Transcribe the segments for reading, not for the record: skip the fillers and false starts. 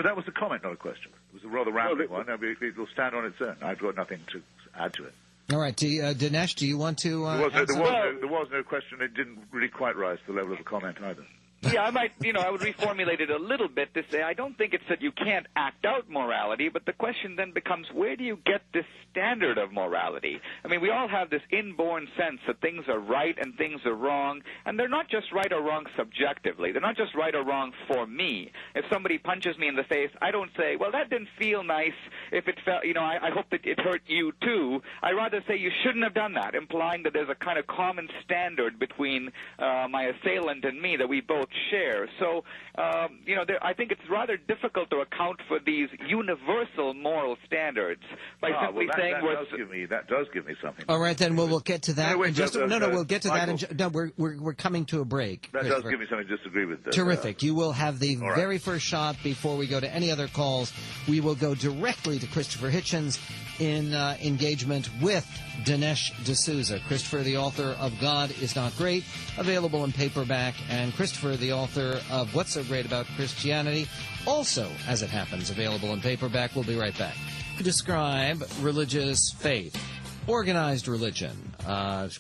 No, that was a comment, not a question. It was a rather rambling one. It will stand on its own. I've got nothing to add to it. All right, Dinesh, do you want to? There was no question. It didn't really quite rise to the level of a comment either. Yeah, I might, I would reformulate it a little bit to say I don't think it's that you can't act out morality, but the question then becomes where do you get this standard of morality? I mean, we all have this inborn sense that things are right and things are wrong, and they're not just right or wrong subjectively. They're not just right or wrong for me. If somebody punches me in the face, I don't say, well, that didn't feel nice. If it felt, I hope that it hurt you too. I rather say you shouldn't have done that, implying that there's a kind of common standard between my assailant and me that we both share. So, I think it's rather difficult to account for these universal moral standards by simply saying that does give me something. All right, then we'll get to that. We'll get to that. We're coming to a break. That does give me something to disagree with. Terrific. You will have the very first shot before we go to any other calls. We will go directly to Christopher Hitchens in engagement with Dinesh D'Souza. Christopher, the author of God is Not Great, available in paperback, and Christopher, the author of What's So Great About Christianity, also, as it happens, available in paperback. We'll be right back. To describe religious faith, organized religion,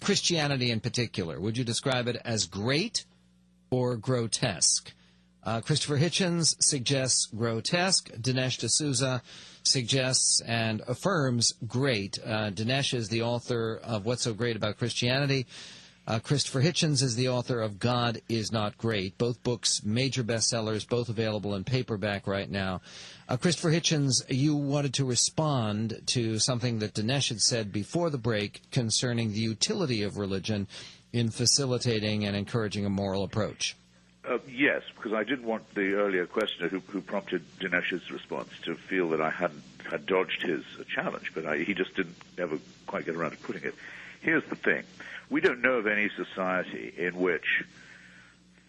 Christianity in particular, would you describe it as great or grotesque? Christopher Hitchens suggests grotesque. Dinesh D'Souza suggests and affirms great. Dinesh is the author of What's So Great About Christianity. Christopher Hitchens is the author of God is Not Great. Both books, major bestsellers, both available in paperback right now. Christopher Hitchens, you wanted to respond to something that Dinesh had said before the break concerning the utility of religion in facilitating and encouraging a moral approach. Yes, because I didn't want the earlier questioner who prompted Dinesh's response to feel that I had dodged his challenge, but he just didn't ever quite get around to putting it. Here's the thing. We don't know of any society in which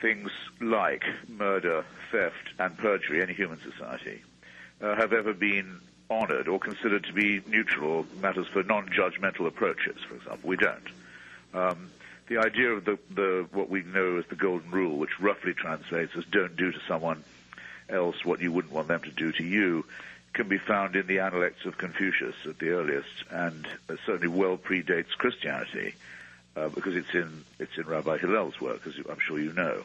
things like murder, theft, and perjury, any human society, have ever been honored or considered to be neutral or matters for non-judgmental approaches, for example. We don't. The idea of what we know as the golden rule, which roughly translates as don't do to someone else what you wouldn't want them to do to you, can be found in the Analects of Confucius at the earliest, and certainly well predates Christianity, because it's in Rabbi Hillel's work, as I'm sure you know.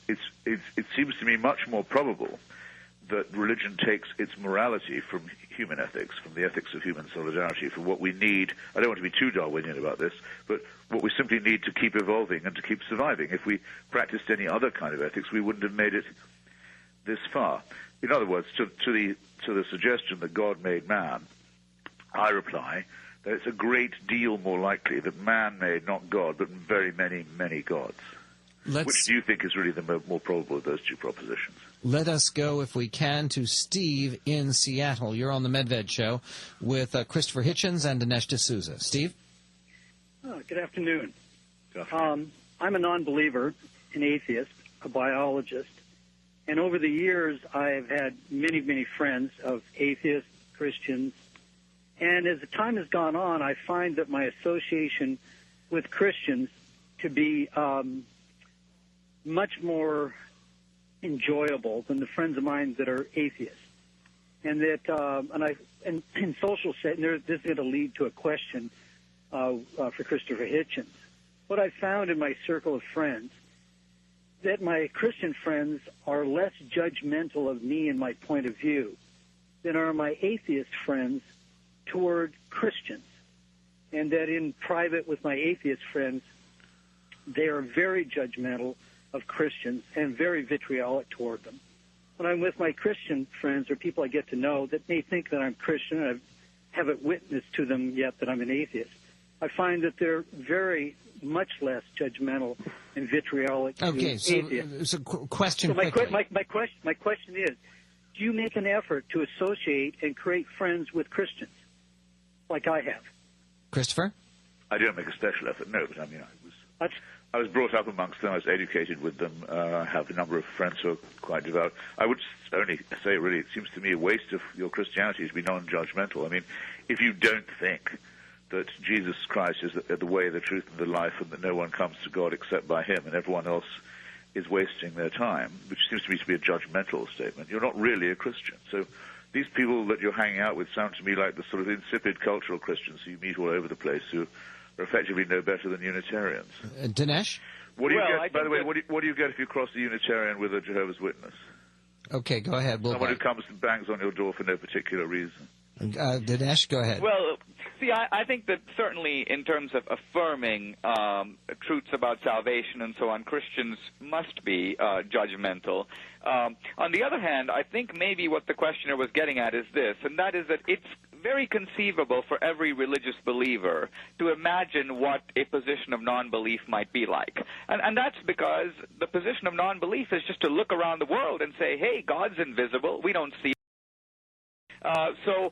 It seems to me much more probable that religion takes its morality from human ethics, from the ethics of human solidarity, for what we need. I don't want to be too Darwinian about this, but what we simply need to keep evolving and to keep surviving. If we practiced any other kind of ethics, we wouldn't have made it this far. In other words, to the suggestion that God made man, I reply that it's a great deal more likely that man made not God, but very many, many gods. Which do you think is really the more probable of those two propositions? Let us go, if we can, to Steve in Seattle. You're on the Medved Show with Christopher Hitchens and Dinesh D'Souza. Steve? Good afternoon. I'm a non-believer, an atheist, a biologist, and over the years I've had many, many friends of atheists, Christians, and as the time has gone on, I find that my association with Christians to be much more enjoyable than the friends of mine that are atheists, and that in social setting, this is going to lead to a question for Christopher Hitchens. What I found in my circle of friends, that my Christian friends are less judgmental of me and my point of view than are my atheist friends toward Christians, and that in private with my atheist friends, they are very judgmental of Christians and very vitriolic toward them. When I'm with my Christian friends or people I get to know that may think that I'm Christian, and I haven't witnessed to them yet that I'm an atheist, I find that they're very much less judgmental and vitriolic to atheists. So question. So my question is, do you make an effort to associate and create friends with Christians like I have? Christopher? I don't make a special effort, no, but I mean, I was brought up amongst them. I was educated with them. I have a number of friends who are quite devout. I would only say, really, it seems to me a waste of your Christianity to be non-judgmental. I mean, if you don't think that Jesus Christ is the way, the truth, and the life, and that no one comes to God except by him, and everyone else is wasting their time, which seems to me to be a judgmental statement. You're not really a Christian. So these people that you're hanging out with sound to me like the sort of insipid cultural Christians who you meet all over the place who are effectively no better than Unitarians. Dinesh? What do you get, by the way, what do you get if you cross a Unitarian with a Jehovah's Witness? Okay, go ahead. Someone who comes and bangs on your door for no particular reason. Dinesh, go ahead. Well, see, I think that certainly in terms of affirming truths about salvation and so on, Christians must be judgmental. On the other hand, I think maybe what the questioner was getting at is this, and that is that it's very conceivable for every religious believer to imagine what a position of non-belief might be like. And that's because the position of non-belief is just to look around the world and say, hey, God's invisible, we don't see. So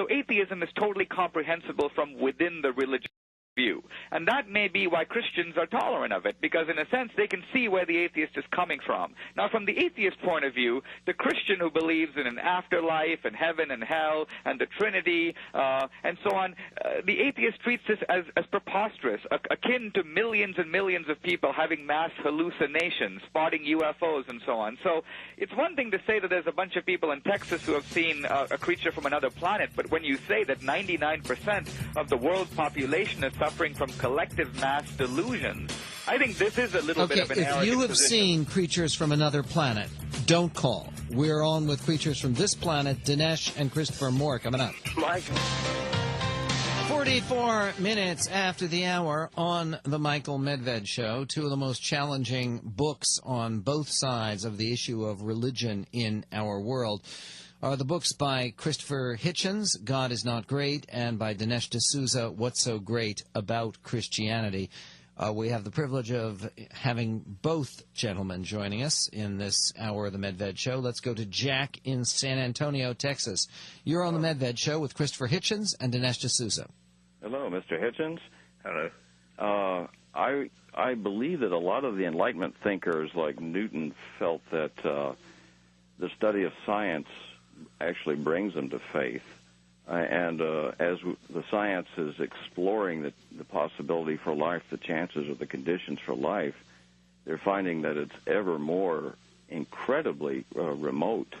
atheism is totally comprehensible from within the religious view. And that may be why Christians are tolerant of it, because in a sense they can see where the atheist is coming from. Now, from the atheist point of view, the Christian who believes in an afterlife and heaven and hell and the Trinity and so on, the atheist treats this as preposterous, akin to millions and millions of people having mass hallucinations, spotting UFOs and so on. So it's one thing to say that there's a bunch of people in Texas who have seen a creature from another planet, but when you say that 99% of the world's population is suffering from collective mass delusions, I think this is a little bit of an arrogant if you have position. seen creatures from another planet, don't call. We're on with creatures from this planet. Dinesh and Christopher Moore coming up. Mike. 44 minutes after the hour on the Michael Medved Show. Two of the most challenging books on both sides of the issue of religion in our world are the books by Christopher Hitchens, God is Not Great, and by Dinesh D'Souza, What's So Great About Christianity. We have the privilege of having both gentlemen joining us in this hour of the Medved Show. Let's go to Jack in San Antonio, Texas. You're on the Medved Show with Christopher Hitchens and Dinesh D'Souza. Hello, Mr. Hitchens. Hello. I believe that a lot of the Enlightenment thinkers like Newton felt that the study of science actually brings them to faith. And as the science is exploring the possibility for life, the chances or the conditions for life, they're finding that it's ever more incredibly remote.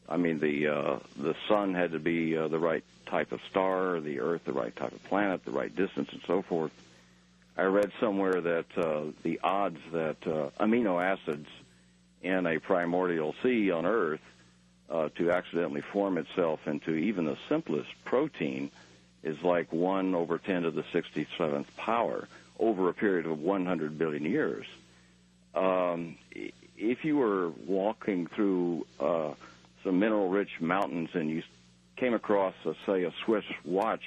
I mean, the sun had to be the right type of star, the Earth the right type of planet, the right distance, and so forth. I read somewhere that the odds that amino acids in a primordial sea on Earth to accidentally form itself into even the simplest protein is like 1 over 10 to the 67th power over a period of 100 billion years. If you were walking through some mineral-rich mountains and you came across, say, a Swiss watch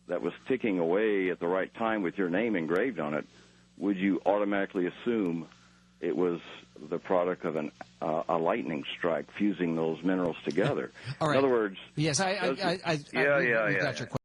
that was ticking away at the right time with your name engraved on it, would you automatically assume it was the product of a lightning strike fusing those minerals together? All right. In other words... Yes, I got your question.